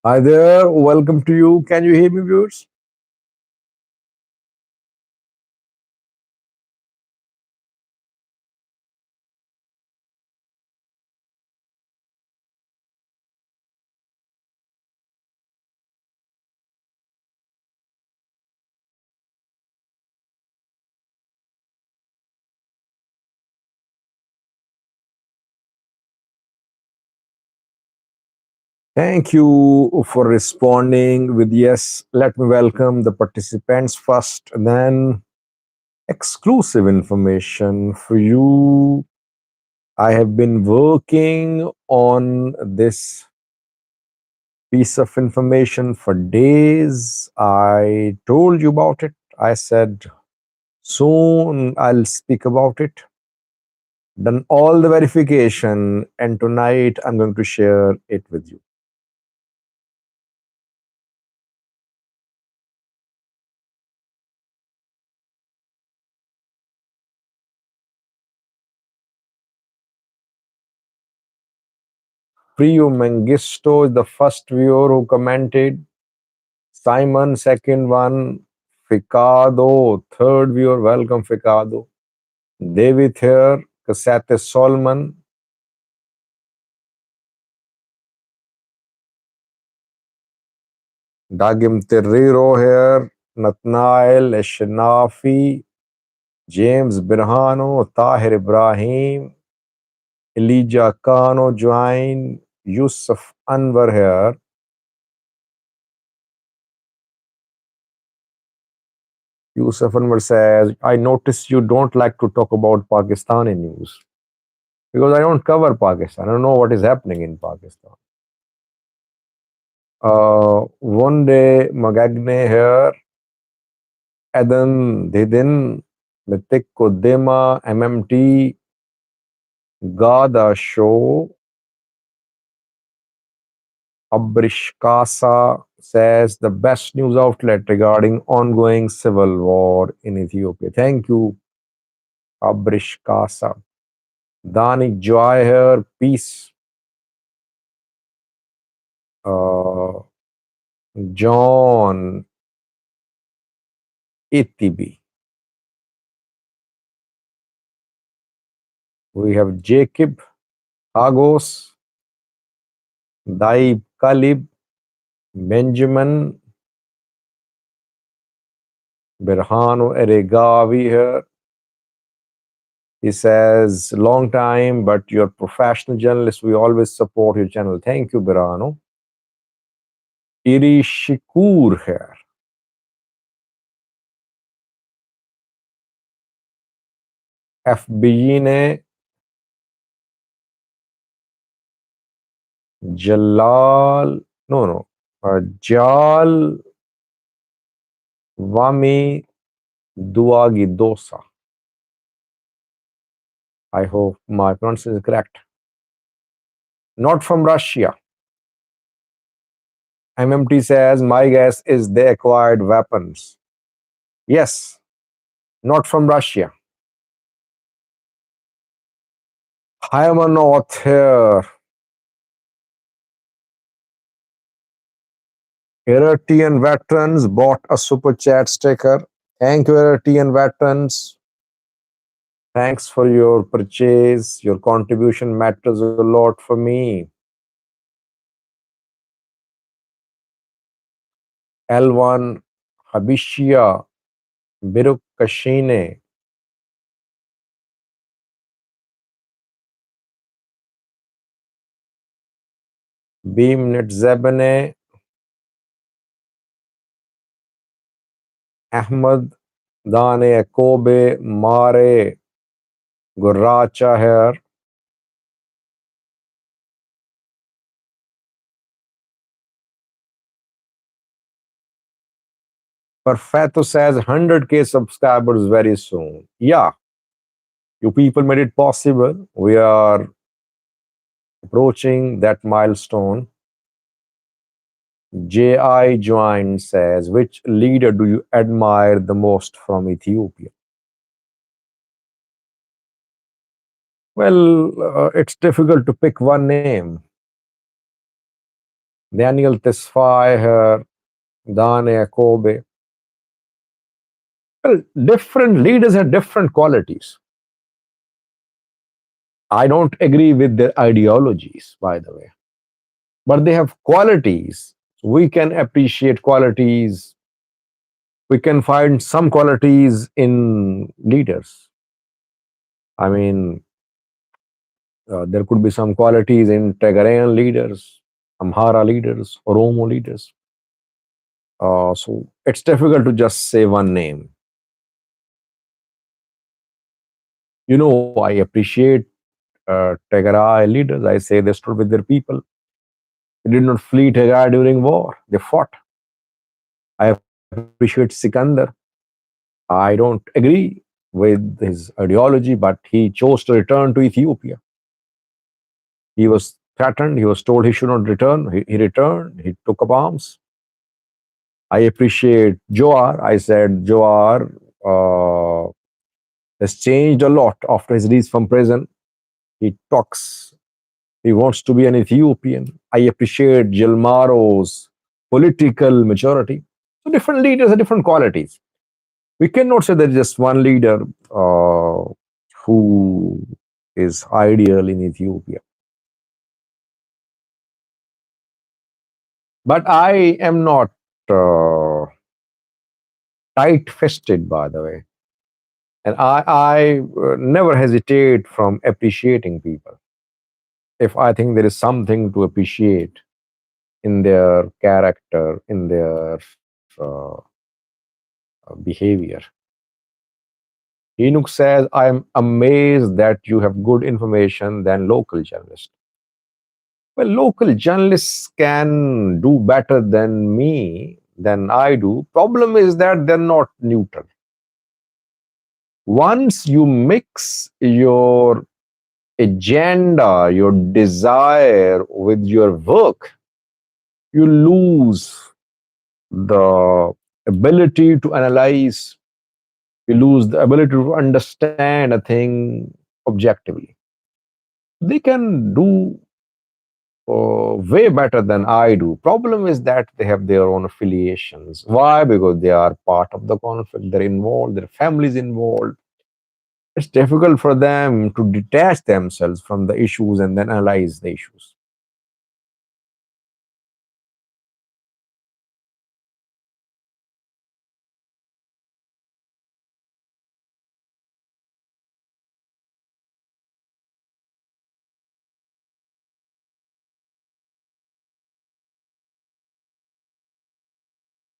Hi there, welcome to you. Can you hear me, viewers? Thank you for responding with yes. Let me welcome the participants first, then exclusive information for you. I have been working on this piece of information for days. I told you about it. I said soon I'll speak about it. Done all the verification, and tonight I'm going to share it with you. Priyo Mengistu is the first viewer who commented. Simon, second one. Ficado, third viewer. Welcome, Ficado. David here. Cassette Solomon. Dagim Terrero here. Nathnael Eshnafi. James Birhano. Tahir Ibrahim. Elijah Kano joined. Yusuf Anwar here. Yusuf Anwar says, I notice you don't like to talk about Pakistani news because I don't cover Pakistan. I don't know what is happening in Pakistan. One day, Magagne here, Eden, Didin, Mitik Kodema, MMT, Gada Show, Abrish Kasa says the best news outlet regarding ongoing civil war in Ethiopia. Thank you, Abrish Kasa. Danik Joy here, peace. Uh, John ATB. We have Jacob Agos, Daib Kalib, Benjamin Berhano Eregawi here. He says, long time, but you're a professional journalist. We always support your channel. Thank you, Berhano. Iri Shikur here. FBG ne Jalal, no, Jal Wami Duagi Dosa. I hope my pronunciation is correct. Not from Russia. MMT says, my guess is they acquired weapons. Yes, not from Russia. Hyamanoth here. Eritrean veterans bought a super chat sticker. Thank you, Eritrean veterans. Thanks for your purchase. Your contribution matters a lot for me. L1 Habishia Biruk Kashine. Beam Zebane. Ahmad Dane Kobe Mare Guracha here. Perfetto says 100K subscribers very soon. Yeah, you people made it possible. We are approaching that milestone. JI Join says, which leader do you admire the most from Ethiopia? Well, it's difficult to pick one name. Daniel Tesfaye, Dan Jacobe. Well, different leaders have different qualities. I don't agree with their ideologies, by the way, but they have qualities. We can appreciate qualities. We can find some qualities in leaders. I mean, there could be some qualities in Tigrayan leaders, Amhara leaders, Oromo leaders. So it's difficult to just say one name. I appreciate Tigray leaders. I say they stood with their people. They did not flee Tigray during war. They fought. I appreciate Sikandar. I don't agree with his ideology, but he chose to return to Ethiopia. He was threatened. He was told he should not return. He returned. He took up arms. I appreciate Joar. I said Joar has changed a lot after his release from prison. He talks. He wants to be an Ethiopian. I appreciate Gilmaro's political maturity. So different leaders have different qualities. We cannot say there's just one leader who is ideal in Ethiopia. But I am not tight-fisted, by the way, and I never hesitate from appreciating people if I think there is something to appreciate in their character, in their uh, behavior. Enoch says, I am amazed that you have good information than local journalists. Well, local journalists can do better than me, than I do. Problem is that they're not neutral. Once you mix your agenda, your desire with your work, you lose the ability to analyze, you lose the ability to understand a thing objectively. They can do way better than I do. Problem is that they have their own affiliations. Why? Because they are part of the conflict, they're involved, their families involved. It's difficult for them to detach themselves from the issues and then analyze the issues.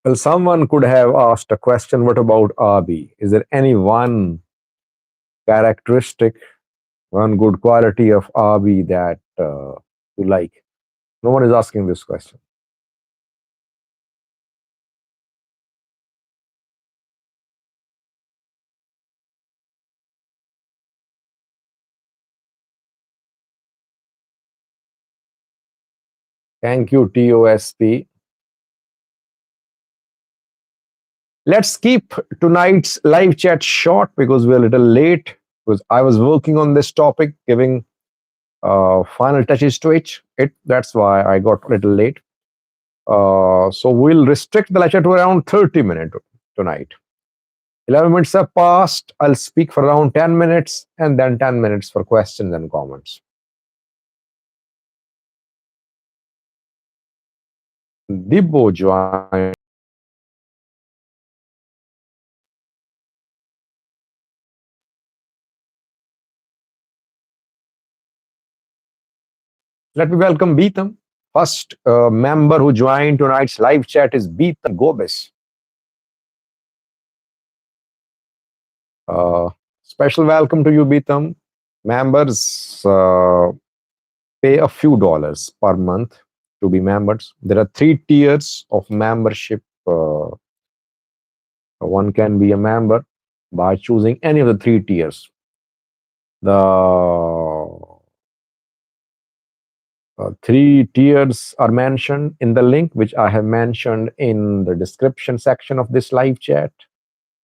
Well, someone could have asked a question, what about Abi? Is there any one characteristic, one good quality of Abi that you like? No one is asking this question. Thank you, TOSP. Let's keep tonight's live chat short because we're a little late. Because I was working on this topic, giving final touches to it. That's why I got a little late. So we'll restrict the lecture to around 30 minutes tonight. 11 minutes have passed. I'll speak for around 10 minutes and then 10 minutes for questions and comments. Dibbo joined. Let me welcome Beetham. First member who joined tonight's live chat is Beetham Gobes. Special welcome to you, Beetham. Members pay a few dollars per month to be members. There are 3 tiers of membership. One can be a member by choosing any of the 3 tiers. The 3 tiers are mentioned in the link, which I have mentioned in the description section of this live chat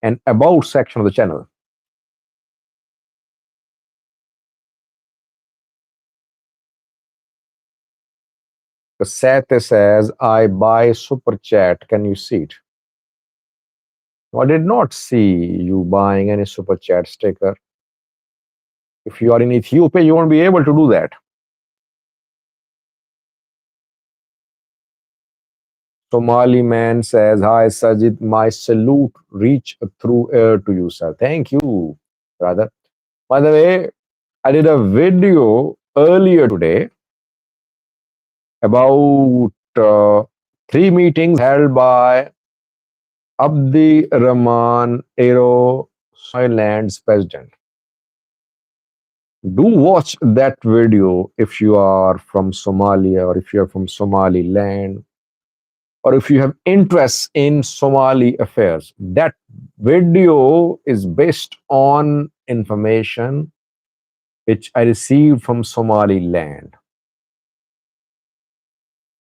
and about section of the channel. Sate says, I buy super chat. Can you see it? No, I did not see you buying any super chat sticker. If you are in Ethiopia, you won't be able to do that. Somali man says, Hi Sajid, my salute reach through air to you, sir. Thank you, brother. By the way, I did a video earlier today about three meetings held by Abdi Rahman Aero, Somaliland's president. Do watch that video if you are from Somalia or if you are from Somaliland or if you have interest in Somali affairs. That video is based on information which I received from Somaliland.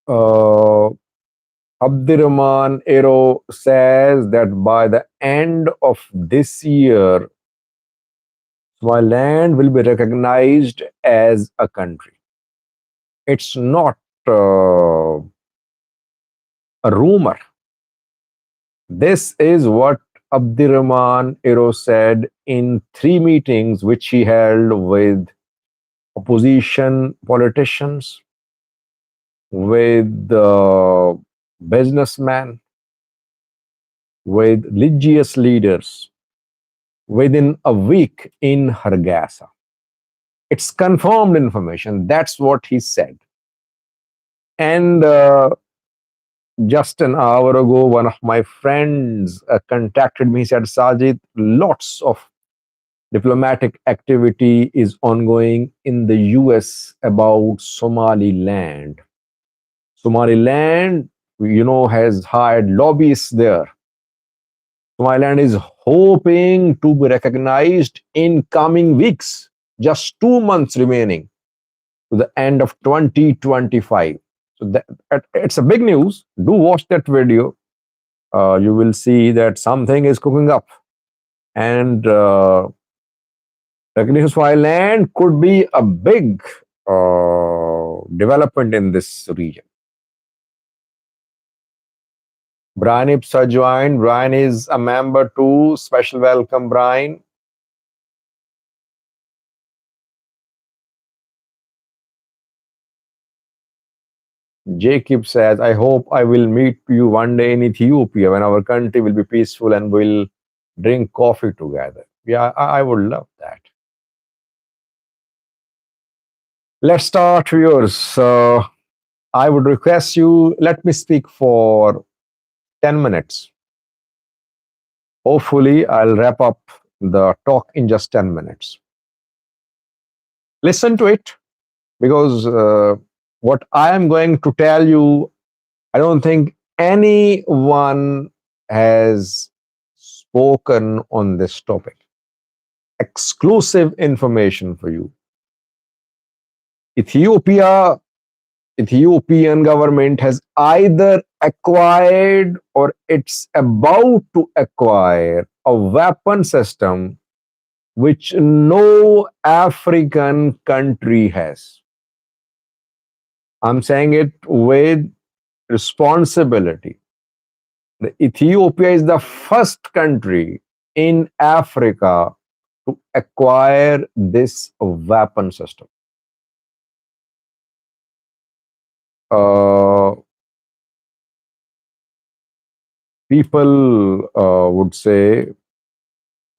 Uh, Abdirahman Aero says that by the end of this year, Somaliland will be recognized as a country. It's not a rumor. This is what Abdirahman Aero said in three meetings which he held with opposition politicians, with businessmen, with religious leaders within a week in Hargeisa. It's confirmed information. That's what he said. And just an hour ago, one of my friends contacted me. He said, Sajid, lots of diplomatic activity is ongoing in the US about Somaliland. Somaliland, has hired lobbyists there. Somaliland is hoping to be recognized in coming weeks, just 2 months remaining to the end of 2025. So it's a big news. Do watch that video. You will see that something is cooking up. And recognition of land could be a big development in this region. Brian Ipsa joined. Brian is a member too. Special welcome, Brian. Jacob says, I hope I will meet you one day in Ethiopia when our country will be peaceful and we'll drink coffee together. Yeah, I would love that. Let's start yours. I would request you, let me speak for 10 minutes. Hopefully, I'll wrap up the talk in just 10 minutes. Listen to it because what I am going to tell you, I don't think anyone has spoken on this topic. Exclusive information for you. Ethiopian government has either acquired or it's about to acquire a weapon system which no African country has. I'm saying it with responsibility. Ethiopia is the first country in Africa to acquire this weapon system. People would say,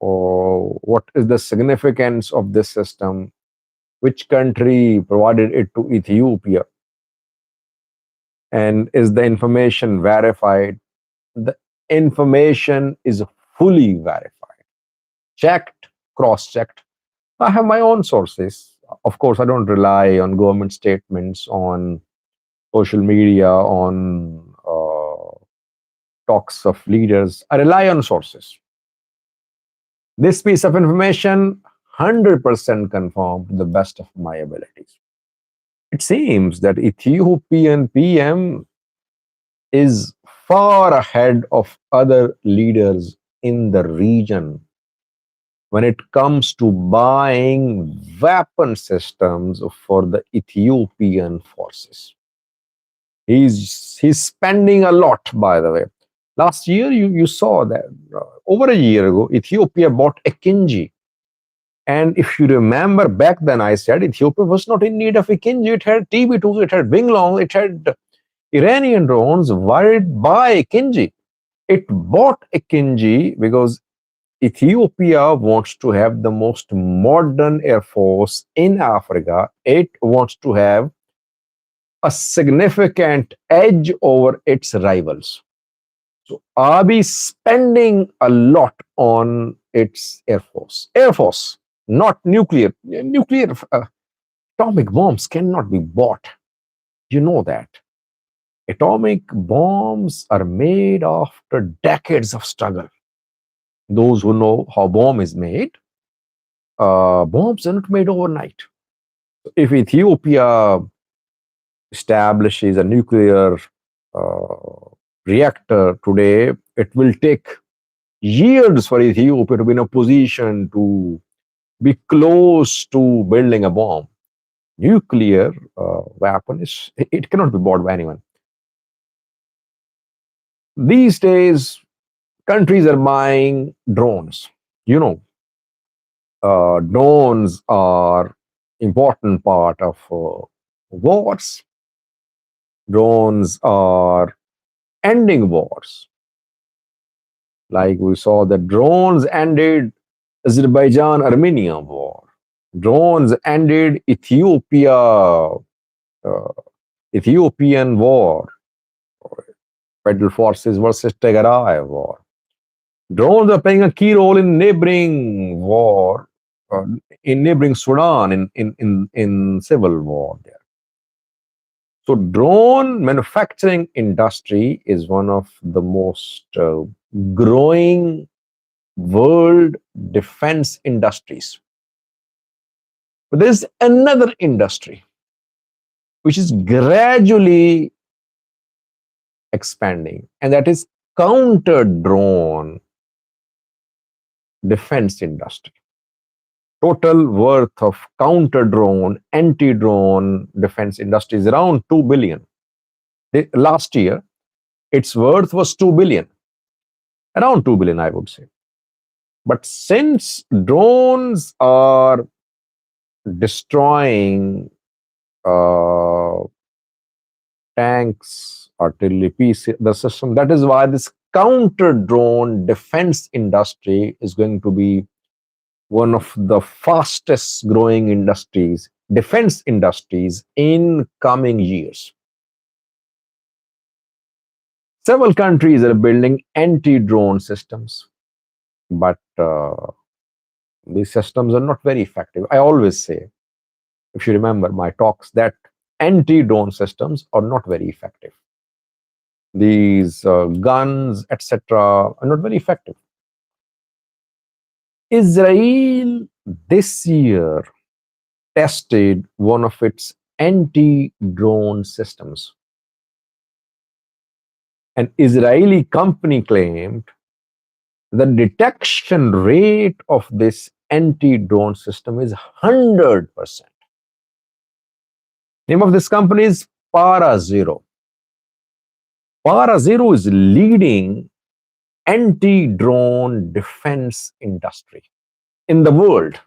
oh, what is the significance of this system? Which country provided it to Ethiopia? And is the information verified? The information is fully verified, checked, cross-checked. I have my own sources. Of course, I don't rely on government statements, on social media, on talks of leaders. I rely on sources. This piece of information, 100% confirmed to the best of my abilities. It seems that Ethiopian PM is far ahead of other leaders in the region when it comes to buying weapon systems for the Ethiopian forces. He's spending a lot, by the way. Last year, you saw that over a year ago, Ethiopia bought Akinji. And if you remember back then, I said Ethiopia was not in need of Akinji. It had TB2s, it had Winglong, it had Iranian drones. Why did it buy Akinji? It bought Akinji because Ethiopia wants to have the most modern air force in Africa. It wants to have a significant edge over its rivals. So Abiy spending a lot on its air force. Air force, not nuclear. Nuclear atomic bombs cannot be bought. You know that. Atomic bombs are made after decades of struggle. Those who know how bomb is made, bombs are not made overnight. If Ethiopia establishes a nuclear reactor today, it will take years for Ethiopia to be in a position to be close to building a bomb. Nuclear weapon it cannot be bought by anyone. These days, countries are buying drones. You know, drones are important part of wars. Drones are ending wars. Like we saw the drones ended Azerbaijan-Armenia war. Drones ended Ethiopian war, Federal Forces versus Tigray war. Drones are playing a key role in neighboring war, in neighboring Sudan, in civil war there. So drone manufacturing industry is one of the most growing world defense industries. But there is another industry which is gradually expanding, and that is counter drone defense industry. Total worth of counter drone, anti drone defense industry is around 2 billion. Last year, its worth was 2 billion, around 2 billion, I would say. But since drones are destroying tanks, artillery pieces, the system, that is why this counter drone defense industry is going to be one of the fastest growing industries, defense industries in coming years. Several countries are building anti-drone systems, but these systems are not very effective. I always say, if you remember my talks, that anti-drone systems are not very effective. These guns, etc., are not very effective. Israel this year tested one of its anti-drone systems. An Israeli company claimed the detection rate of this anti-drone system is 100%. Name of this company is Para0. Para0 is leading anti-drone defense industry in the world,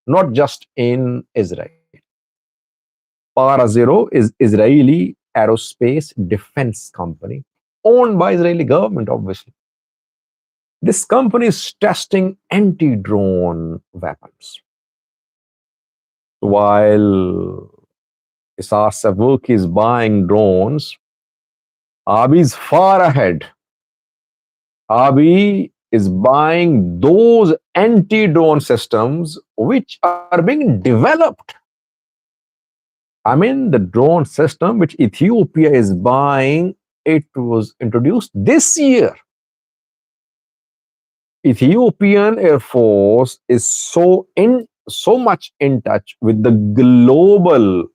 not just in Israel. Para0 is Israeli aerospace defense company owned by Israeli government, obviously. This company is testing anti-drone weapons. While Isar Savuki is buying drones, Abiy is far ahead. Abiy is buying those anti-drone systems which are being developed. I mean, the drone system which Ethiopia is buying, it was introduced this year. Ethiopian Air Force is so much in touch with the global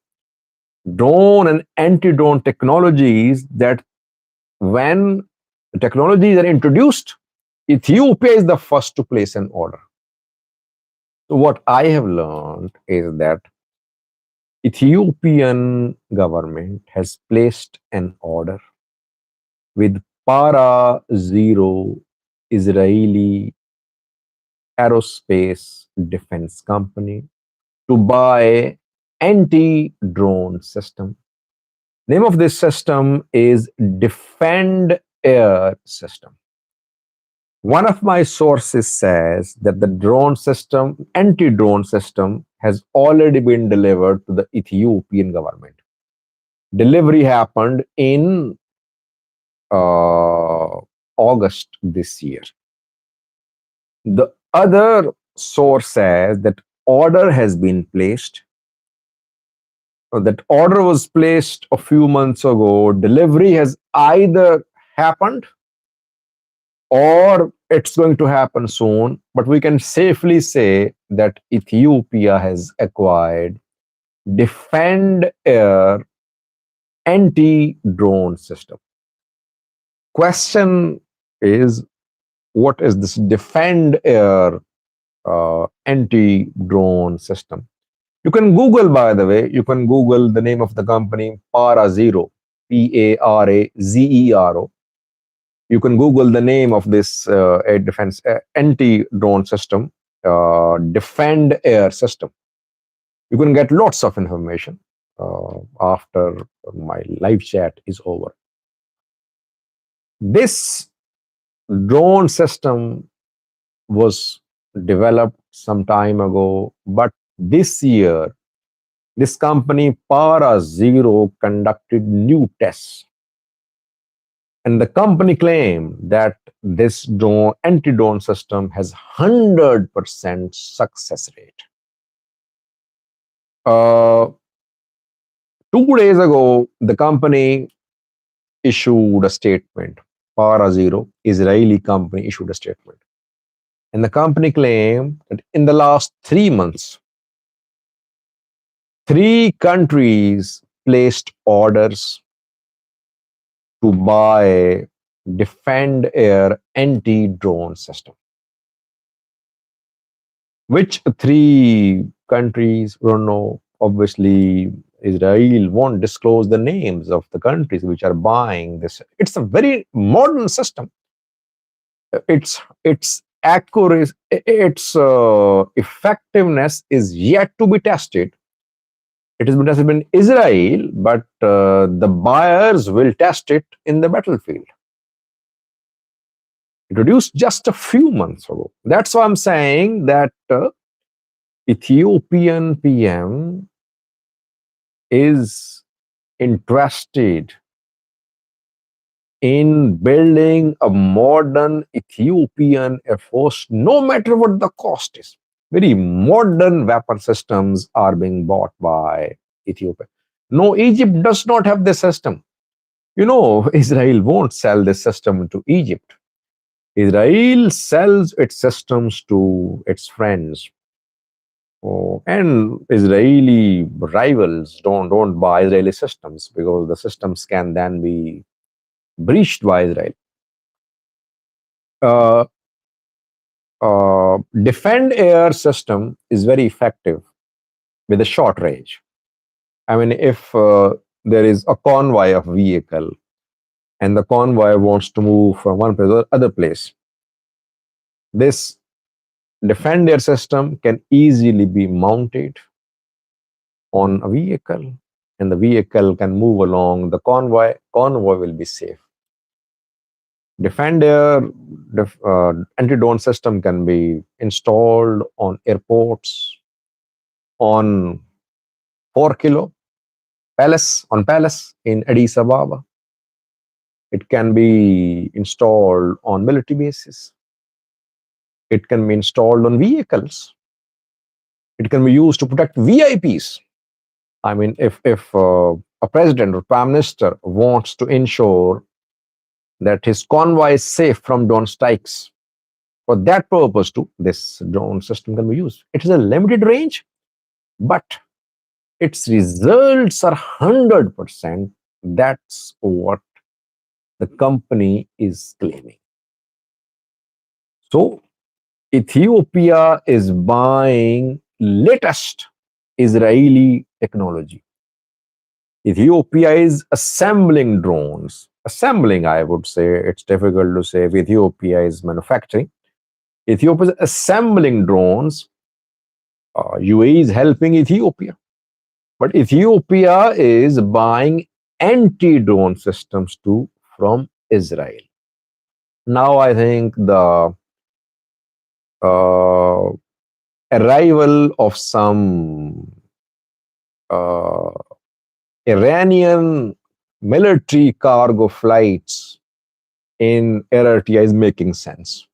drone and anti-drone technologies that when the technologies are introduced, Ethiopia is the first to place an order. So what I have learned is that Ethiopian government has placed an order with Para Zero Israeli aerospace defense company to buy anti-drone system. Name of this system is Defend Air System. One of my sources says that the drone system, anti-drone system, has already been delivered to the Ethiopian government. Delivery happened in uh, August this year. The other source says that order has been placed. That order was placed a few months ago. Delivery has either happened or it's going to happen soon. But we can safely say that Ethiopia has acquired Defend Air anti-drone system. Question is, what is this Defend Air anti-drone system? You can Google, by the way, you can Google the name of the company, Para Zero, Parazero. You can Google the name of this air defense anti-drone system, Defend Air system. You can get lots of information after my live chat is over. This drone system was developed some time ago, but this year, this company Para Zero conducted new tests. And the company claimed that this anti-drone system has 100% success rate. Uh, 2 days ago, the company issued a statement. Para Zero, Israeli company, issued a statement. And the company claimed that in the last 3 months, 3 countries placed orders to buy Defend Air anti-drone system. Which 3 countries? We don't know. Obviously, Israel won't disclose the names of the countries which are buying this. It's a very modern system. Its accuracy, its effectiveness is yet to be tested. It has been tested in Israel, but the buyers will test it in the battlefield. Introduced just a few months ago. That's why I'm saying that Ethiopian PM is interested in building a modern Ethiopian Air Force, no matter what the cost is. Very modern weapon systems are being bought by Ethiopia. No, Egypt does not have this system. Israel won't sell this system to Egypt. Israel sells its systems to its friends. Oh, and Israeli rivals don't buy Israeli systems because the systems can then be breached by Israel. Uh, Defend Air system is very effective with a short range. I mean, if there is a convoy of vehicle and the convoy wants to move from one place to the other place, this Defend Air system can easily be mounted on a vehicle, and the vehicle can move along the convoy. Convoy will be safe. Defend Air anti-drone system can be installed on airports, on 4 kilo palace in Addis Ababa. It can be installed on military bases. It can be installed on vehicles. It can be used to protect VIPs. I mean, if a president or prime minister wants to ensure that his convoy is safe from drone strikes, for that purpose too, this drone system can be used. It is a limited range, but its results are 100%. That's what the company is claiming. So Ethiopia is buying latest Israeli technology. Ethiopia is assembling drones. Assembling, I would say, it's difficult to say if Ethiopia is manufacturing. Ethiopia is assembling drones. UAE is helping Ethiopia. But Ethiopia is buying anti drone systems too from Israel. Now, I think the uh, arrival of some uh, Iranian military cargo flights in Eritrea is making sense.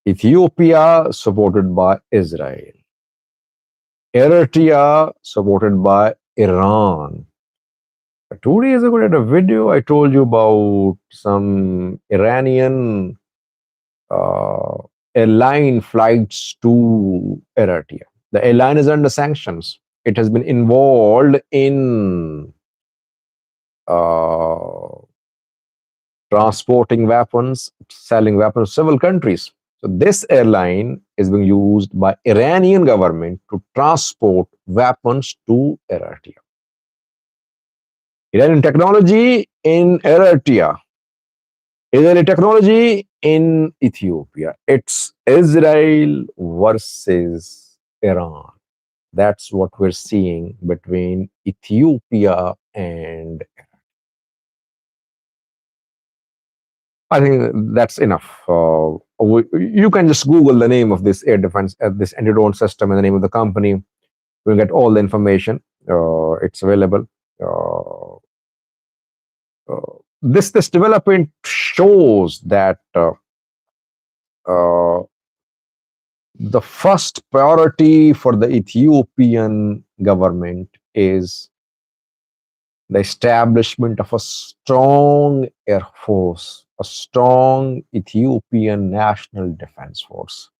Ethiopia supported by Israel, Eritrea supported by Iran. 2 days ago, I did a video. I told you about some Iranian uh, airline flights to Eritrea. The airline is under sanctions. It has been involved in uh, transporting weapons, selling weapons to several countries. So this airline is being used by Iranian government to transport weapons to Eritrea. Iranian technology in Eritrea, Israeli technology in Ethiopia. It's Israel versus Iran. That's what we're seeing between Ethiopia and I think that's enough. You can just Google the name of this air defense, this anti-drone system, and the name of the company. You'll get all the information. It's available. Uh, this development shows that uh, the first priority for the Ethiopian government is the establishment of a strong air force, a strong Ethiopian national defense force.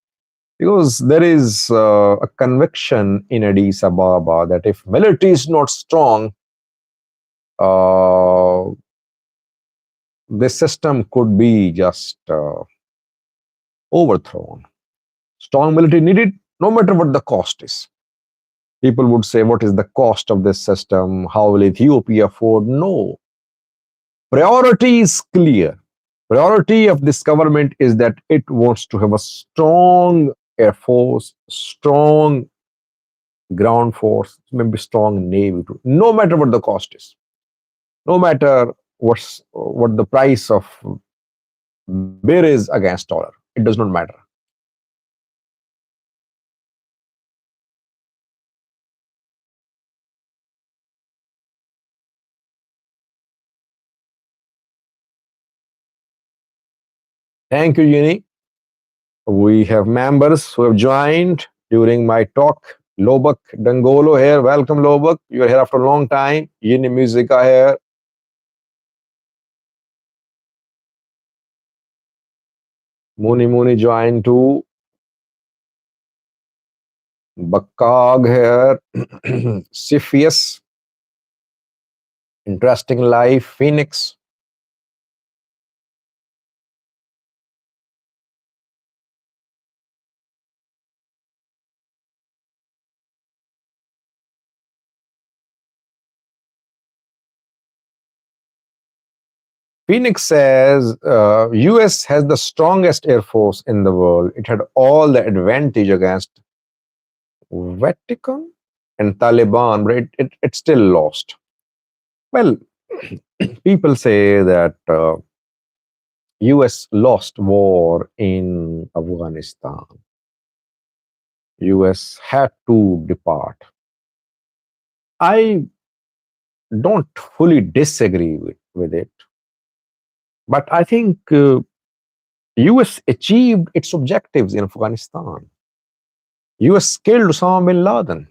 Because there is a conviction in Addis Ababa that if military is not strong, uh, this system could be just overthrown. Strong military needed no matter what the cost is. People would say, what is the cost of this system? How will Ethiopia afford? No. Priority is clear. Priority of this government is that it wants to have a strong air force, strong ground force, maybe strong navy too, no matter what the cost is, no matter what the price of beer is against dollar. It does not matter. Thank you, Yini. We have members who have joined during my talk. Lobak Dangolo here. Welcome, Lobak. You are here after a long time. Yini Musica here. Muni joined too. Bakag here. Siphius. Interesting Life. Phoenix. Phoenix says US has the strongest air force in the world. It had all the advantage against Vatican and Taliban, but it still lost. Well, people say that US lost war in Afghanistan. US had to depart. I don't fully disagree with it, but I think US achieved its objectives in Afghanistan. US killed Osama bin Laden.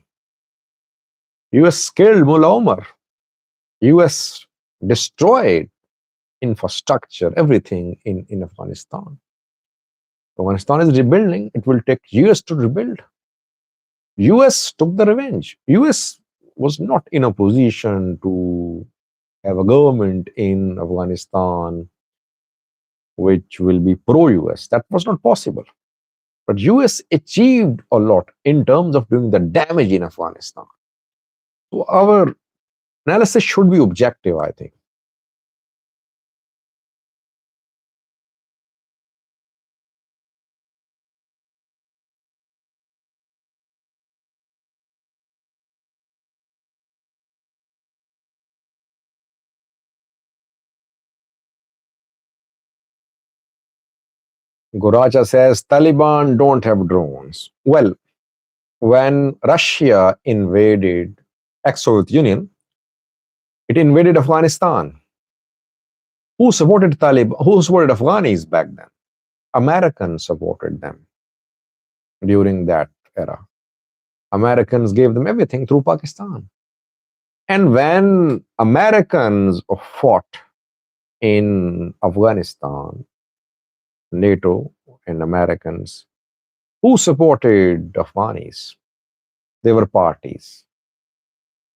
US killed Mullah Omar. US destroyed infrastructure, everything in Afghanistan. Afghanistan is rebuilding. It will take years to rebuild. US took the revenge. US was not in a position to have a government in Afghanistan which will be pro-US. That was not possible. But US achieved a lot in terms of doing the damage in Afghanistan. So our analysis should be objective, I think. Goracha says Taliban don't have drones. Well, when Russia invaded ex-Soviet Union, it invaded Afghanistan. Who supported Taliban? Who supported Afghanis back then? Americans supported them during that era. Americans gave them everything through Pakistan. And when Americans fought in Afghanistan, NATO and Americans, who supported Afghanis? They were parties,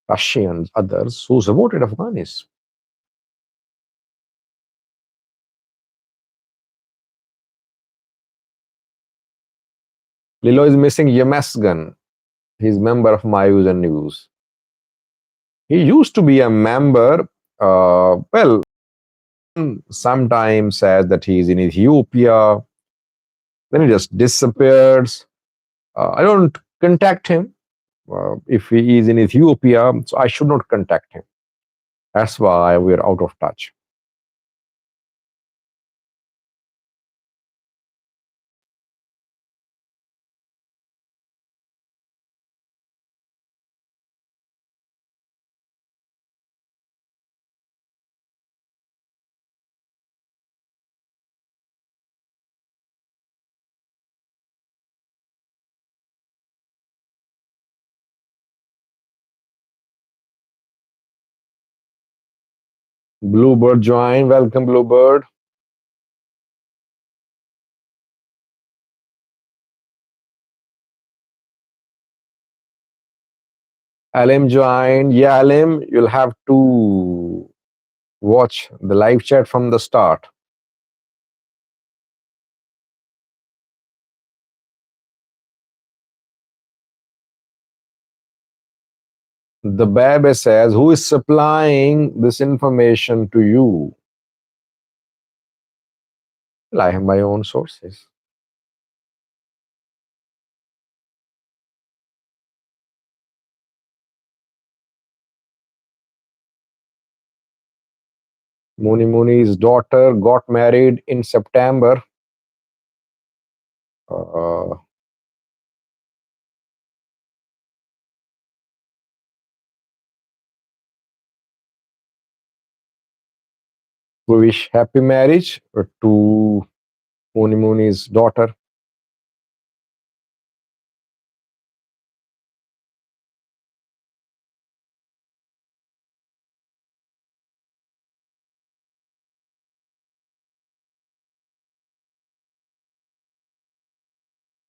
Russians, others who supported Afghanis. Lilo is missing Yamesgan. He's member of Mayus and News. He used to be a member. Well, sometimes says that he's in Ethiopia. Then he just disappears. I don't contact him if he is in Ethiopia, so I should not contact him. That's why we're out of touch. Bluebird join. Welcome, Bluebird. Alim joined. Yeah, Alim, you'll have to watch the live chat from the start. The Babe says, who is supplying this information to you? Well, I have my own sources. Muni Muni's daughter got married in September. Uh, we wish happy marriage to Muni Muni's daughter.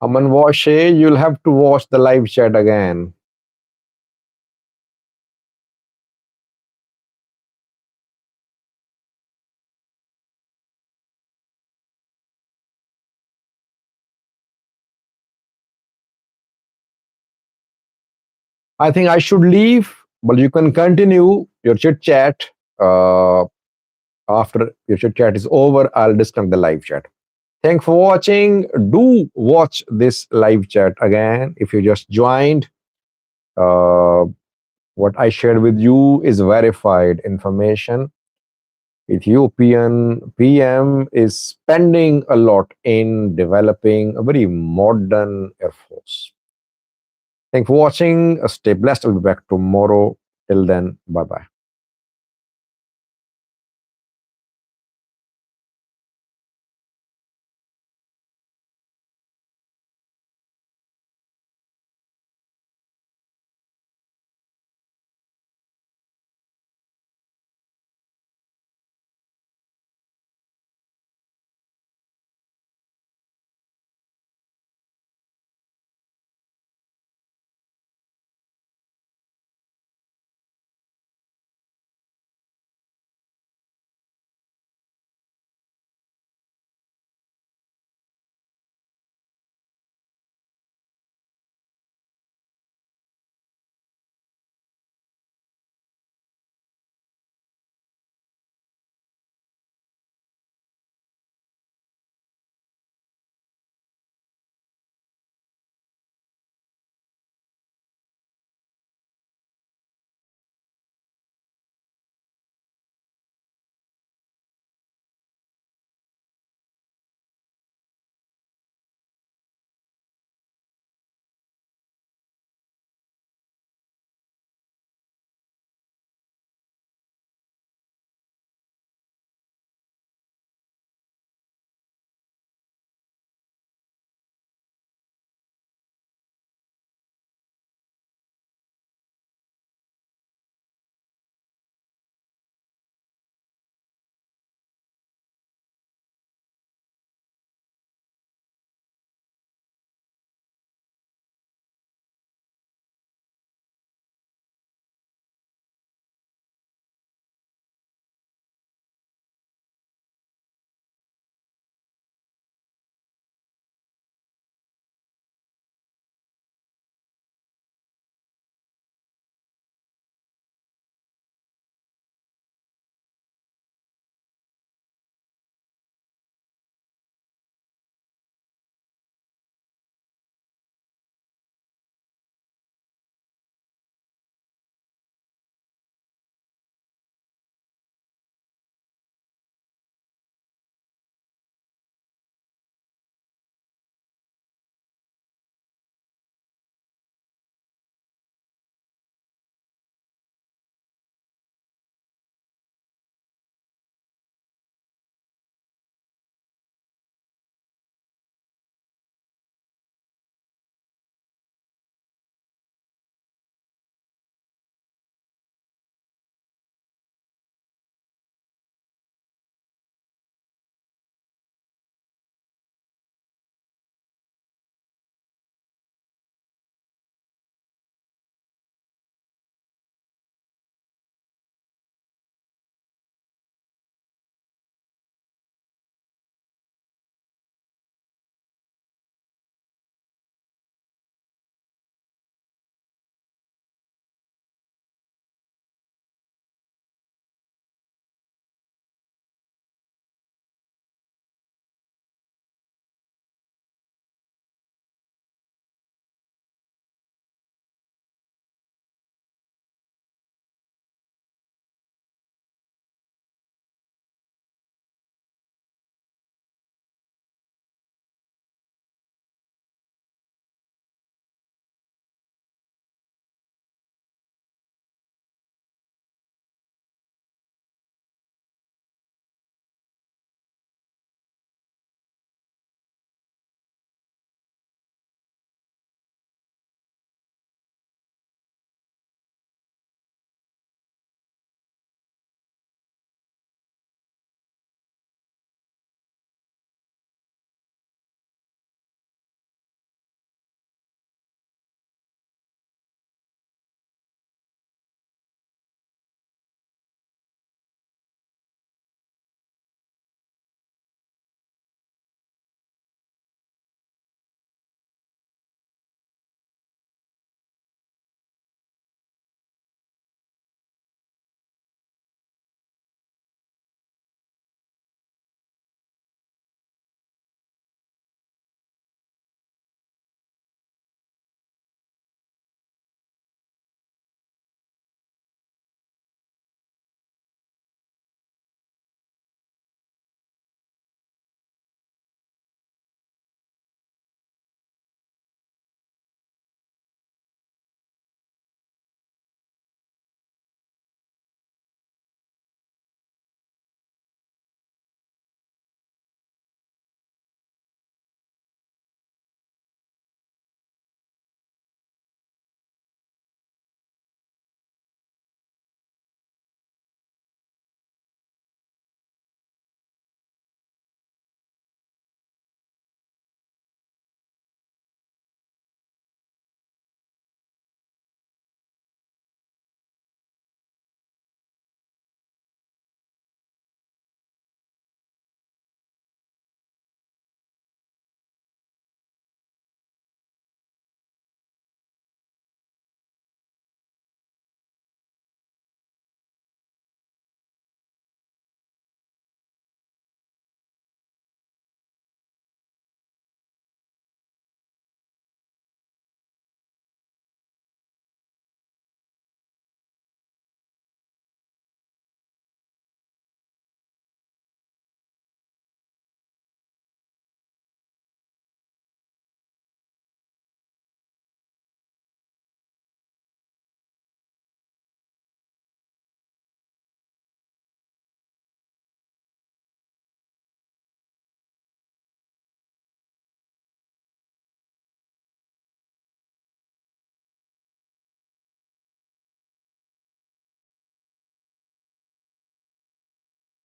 Aman Washe, you'll have to watch the live chat again. I think I should leave, but you can continue your chit chat. After your chit chat is over, I'll disconnect the live chat. Thanks for watching. Do watch this live chat again if you just joined. What I shared with you is verified information. Ethiopian PM is spending a lot in developing a very modern air force. Thanks for watching. Stay blessed. I'll be back tomorrow. Till then, bye bye.